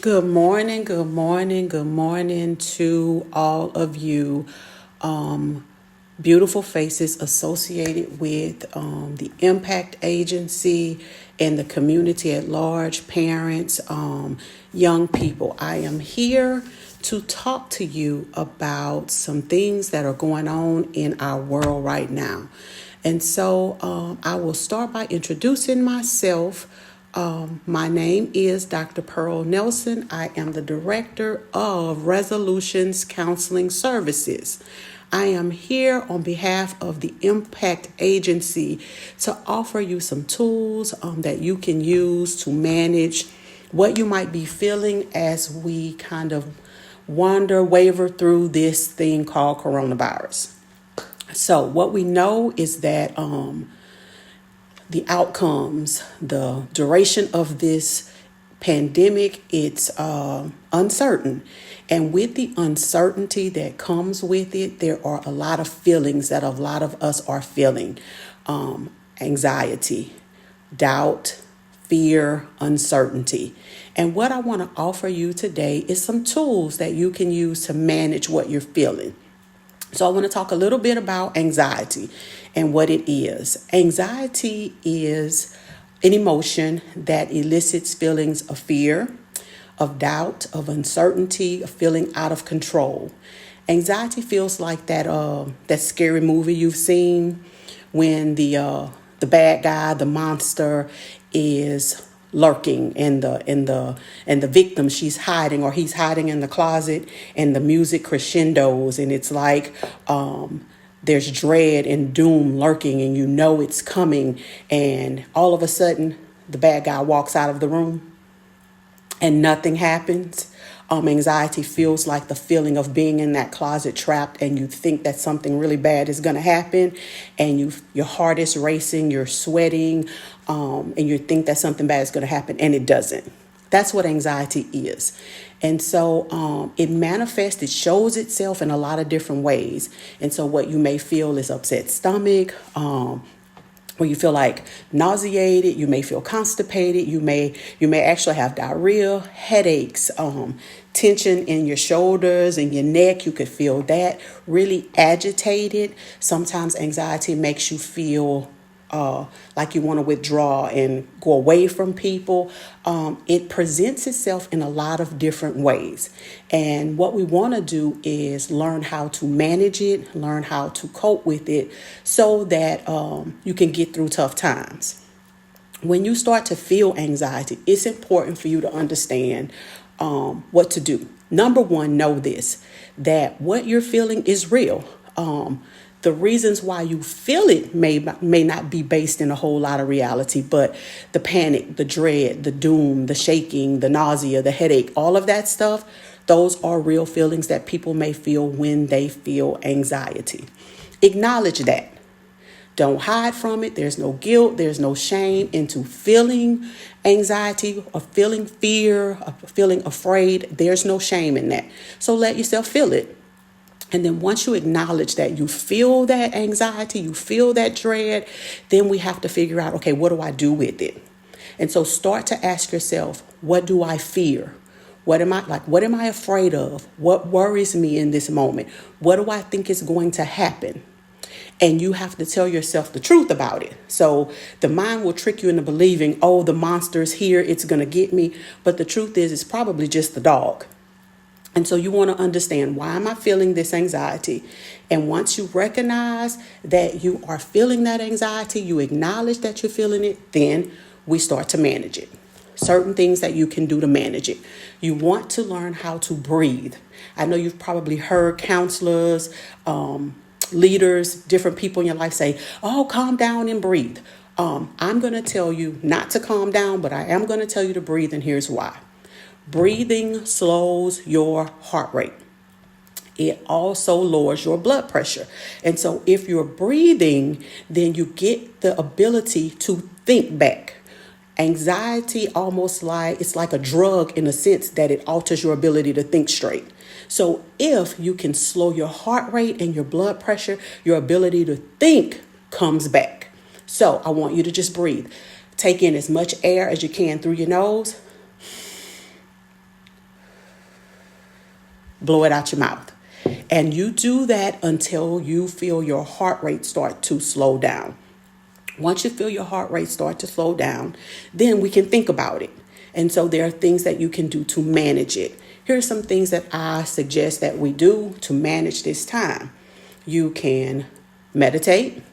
Good morning, good morning, good morning to all of you. Beautiful faces associated with the Impact Agency and the community at large, parents, young people. I am here to talk to you about some things that are going on in our world right now. And so I will start by introducing myself. My name is Dr. Pearl Nelson. I am the Director of Resolutions Counseling Services. I am here on behalf of the Impact Agency to offer you some tools that you can use to manage what you might be feeling as we kind of waver through this thing called coronavirus. So, what we know is that the outcomes, the duration of this pandemic, it's uncertain. And with the uncertainty that comes with it, there are a lot of feelings that a lot of us are feeling. Anxiety, doubt, fear, uncertainty. And what I want to offer you today is some tools that you can use to manage what you're feeling. So I want to talk a little bit about anxiety and what it is. Anxiety is an emotion that elicits feelings of fear, of doubt, of uncertainty, of feeling out of control. Anxiety feels like that scary movie you've seen when the bad guy, the monster, is lurking and the victim, she's hiding, or he's hiding in the closet, and the music crescendos, and it's like there's dread and doom lurking, and you know it's coming, and all of a sudden the bad guy walks out of the room and nothing happens. Anxiety feels like the feeling of being in that closet trapped, and you think that something really bad is going to happen, and your heart is racing, you're sweating, and you think that something bad is going to happen, and it doesn't. That's what anxiety is. And so it manifests, it shows itself in a lot of different ways. And so what you may feel is upset stomach, where you feel like nauseated, you may feel constipated, you may actually have diarrhea, headaches, tension in your shoulders and your neck. You could feel that, really agitated. Sometimes anxiety makes you feel like you want to withdraw and go away from people. It presents itself in a lot of different ways. And what we want to do is learn how to manage it, learn how to cope with it so that you can get through tough times. When you start to feel anxiety, it's important for you to understand what to do. Number one, know this, that what you're feeling is real. The reasons why you feel it may not be based in a whole lot of reality, but the panic, the dread, the doom, the shaking, the nausea, the headache, all of that stuff, those are real feelings that people may feel when they feel anxiety. Acknowledge that. Don't hide from it. There's no guilt. There's no shame into feeling anxiety or feeling fear or feeling afraid. There's no shame in that. So let yourself feel it. And then once you acknowledge that you feel that anxiety, you feel that dread, then we have to figure out, okay, what do I do with it? And so start to ask yourself, what do I fear? What am I afraid of? What worries me in this moment? What do I think is going to happen? And you have to tell yourself the truth about it. So the mind will trick you into believing, oh, the monster's here, it's going to get me. But the truth is, it's probably just the dog. And so you want to understand, why am I feeling this anxiety? And once you recognize that you are feeling that anxiety, you acknowledge that you're feeling it, then we start to manage it. Certain things that you can do to manage it. You want to learn how to breathe. I know you've probably heard counselors, leaders, different people in your life say, oh, calm down and breathe. I'm going to tell you not to calm down, but I am going to tell you to breathe, and here's why. Breathing slows your heart rate. It also lowers your blood pressure. And so if you're breathing, then you get the ability to think back. Anxiety it's like a drug in a sense that it alters your ability to think straight. So if you can slow your heart rate and your blood pressure, your ability to think comes back. So I want you to just breathe. Take in as much air as you can through your nose. blow it out your mouth. And you do that until you feel your heart rate start to slow down. Once you feel your heart rate start to slow down, then we can think about it. And so there are things that you can do to manage it. Here are some things that I suggest that we do to manage this time. You can meditate.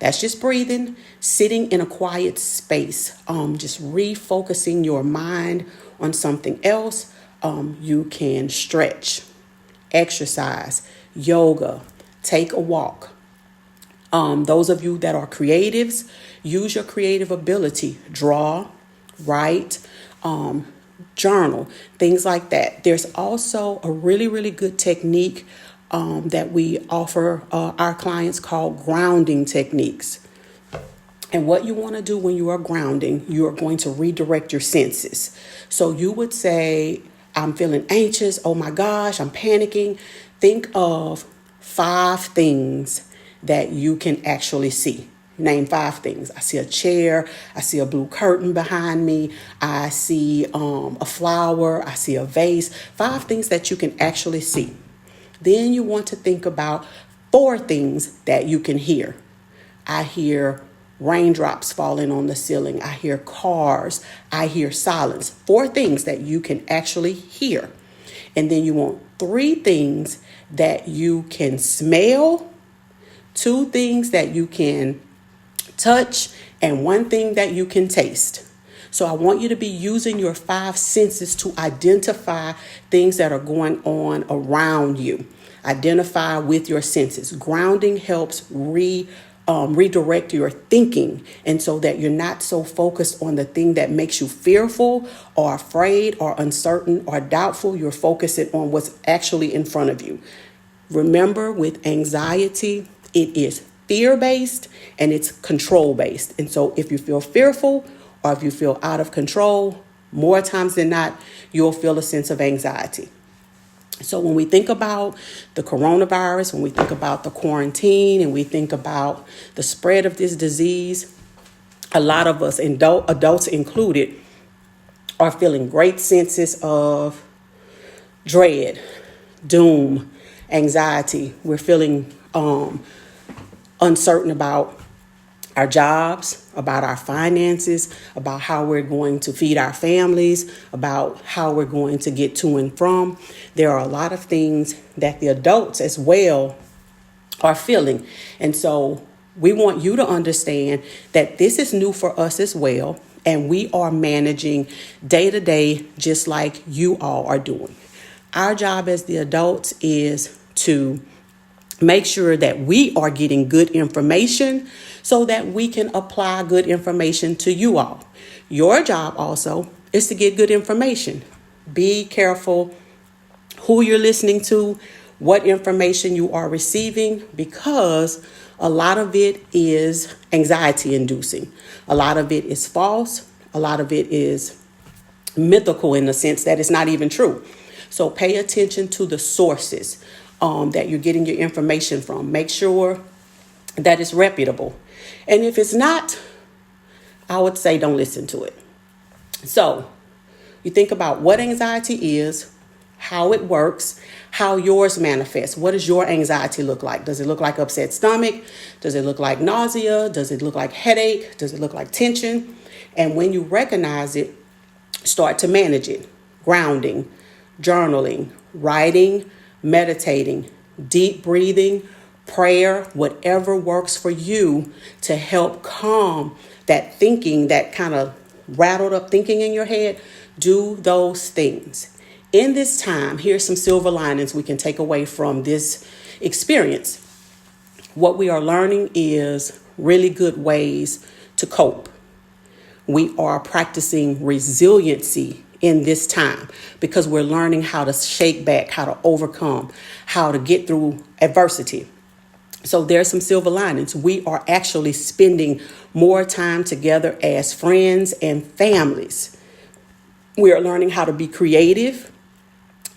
That's just breathing, sitting in a quiet space, just refocusing your mind on something else. You can stretch, exercise, yoga, take a walk. Those of you that are creatives, use your creative ability, draw, write, journal, things like that. There's also a really, really good technique that we offer our clients called grounding techniques. And what you want to do when you are grounding, you are going to redirect your senses. So you would say, I'm feeling anxious. Oh my gosh, I'm panicking. Think of 5 things that you can actually see. Name 5 things. I see a chair. I see a blue curtain behind me. I see a flower. I see a vase. 5 things that you can actually see. Then you want to think about 4 things that you can hear. I hear raindrops falling on the ceiling. I hear cars. I hear silence. 4 things that you can actually hear. And then you want 3 things that you can smell, 2 things that you can touch, and 1 thing that you can taste. So I want you to be using your 5 senses to identify things that are going on around you. Identify with your senses. Grounding helps redirect your thinking, and so that you're not so focused on the thing that makes you fearful or afraid or uncertain or doubtful. You're focusing on what's actually in front of you. Remember, with anxiety, it is fear-based and it's control-based. And so if you feel fearful or if you feel out of control, more times than not, you'll feel a sense of anxiety. So when we think about the coronavirus, when we think about the quarantine, and we think about the spread of this disease, a lot of us, adults included, are feeling great senses of dread, doom, anxiety. We're feeling uncertain about our jobs, about our finances, about how we're going to feed our families, about how we're going to get to and from. There are a lot of things that the adults as well are feeling. And so we want you to understand that this is new for us as well. And we are managing day to day, just like you all are doing. Our job as the adults is to make sure that we are getting good information so that we can apply good information to you all. Your job also is to get good information. Be careful who you're listening to, what information you are receiving, because a lot of it is anxiety inducing. A lot of it is false. A lot of it is mythical in the sense that it's not even true. So pay attention to the sources that you're getting your information from. Make sure that it's reputable. And if it's not, I would say don't listen to it. So you think about what anxiety is, how it works, how yours manifests. What does your anxiety look like? Does it look like upset stomach? Does it look like nausea? Does it look like headache? Does it look like tension? And when you recognize it, start to manage it. Grounding, journaling, writing, meditating, deep breathing, prayer, whatever works for you to help calm that thinking, that kind of rattled up thinking in your head. Do those things. In this time, here's some silver linings we can take away from this experience. What we are learning is really good ways to cope. We are practicing resiliency in this time because we're learning how to shake back, how to overcome, how to get through adversity. So there's some silver linings. We are actually spending more time together as friends and families. We are learning how to be creative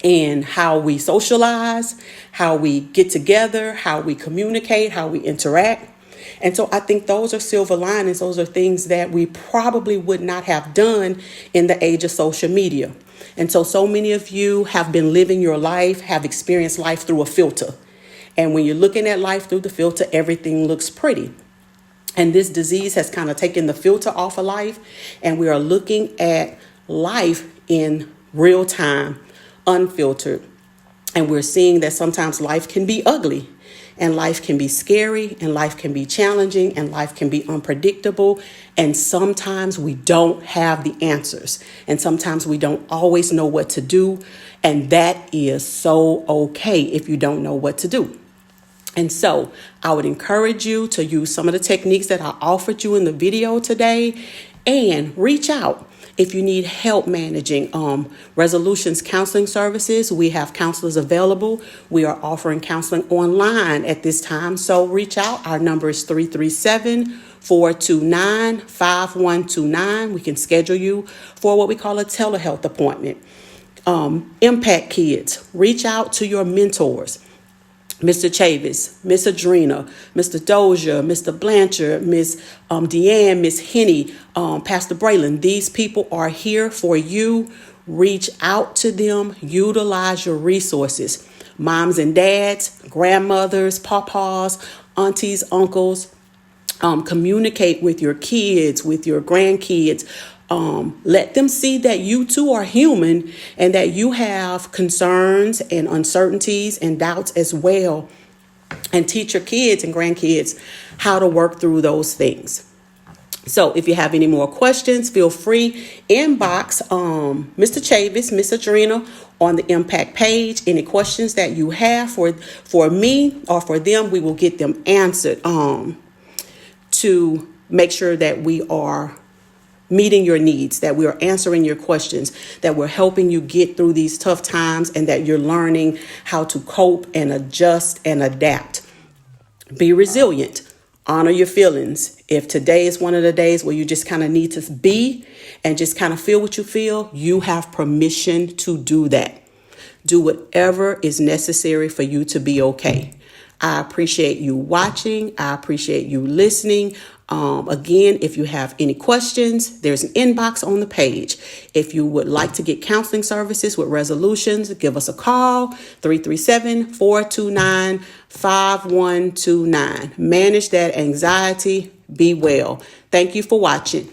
in how we socialize, how we get together, how we communicate, how we interact. And so I think those are silver linings. Those are things that we probably would not have done in the age of social media. And so many of you have been living your life, have experienced life through a filter. And when you're looking at life through the filter, everything looks pretty. And this disease has kind of taken the filter off of life. And we are looking at life in real time, unfiltered. And we're seeing that sometimes life can be ugly, and life can be scary, and life can be challenging, and life can be unpredictable. And sometimes we don't have the answers. And sometimes we don't always know what to do. And that is so okay if you don't know what to do. And so I would encourage you to use some of the techniques that I offered you in the video today and reach out. If you need help managing resolutions counseling services, we have counselors available. We are offering counseling online at this time. So reach out. Our number is 337-429-5129. We can schedule you for what we call a telehealth appointment. Impact Kids, reach out to your mentors. Mr. Chavis, Miss Adrena, Mr. Dozier, Mr. Blanchard, Miss Deanne, Miss Henny, Pastor Braylon. These people are here for you. Reach out to them. Utilize your resources. Moms and dads, grandmothers, papas, aunties, uncles. Communicate with your kids, with your grandkids. Let them see that you too are human and that you have concerns and uncertainties and doubts as well. And teach your kids and grandkids how to work through those things. So if you have any more questions, feel free inbox Mr. Chavis, Miss Adrena on the Impact page. Any questions that you have for me or for them, we will get them answered to make sure that we are meeting your needs, that we are answering your questions, that we're helping you get through these tough times, and that you're learning how to cope and adjust and adapt. Be resilient. Honor your feelings. If today is one of the days where you just kind of need to be and just kind of feel what you feel, you have permission to do that. Do whatever is necessary for you to be okay. I appreciate you watching. I appreciate you listening. Again, if you have any questions, there's an inbox on the page. If you would like to get counseling services with resolutions, give us a call, 337-429-5129. Manage that anxiety. Be well. Thank you for watching.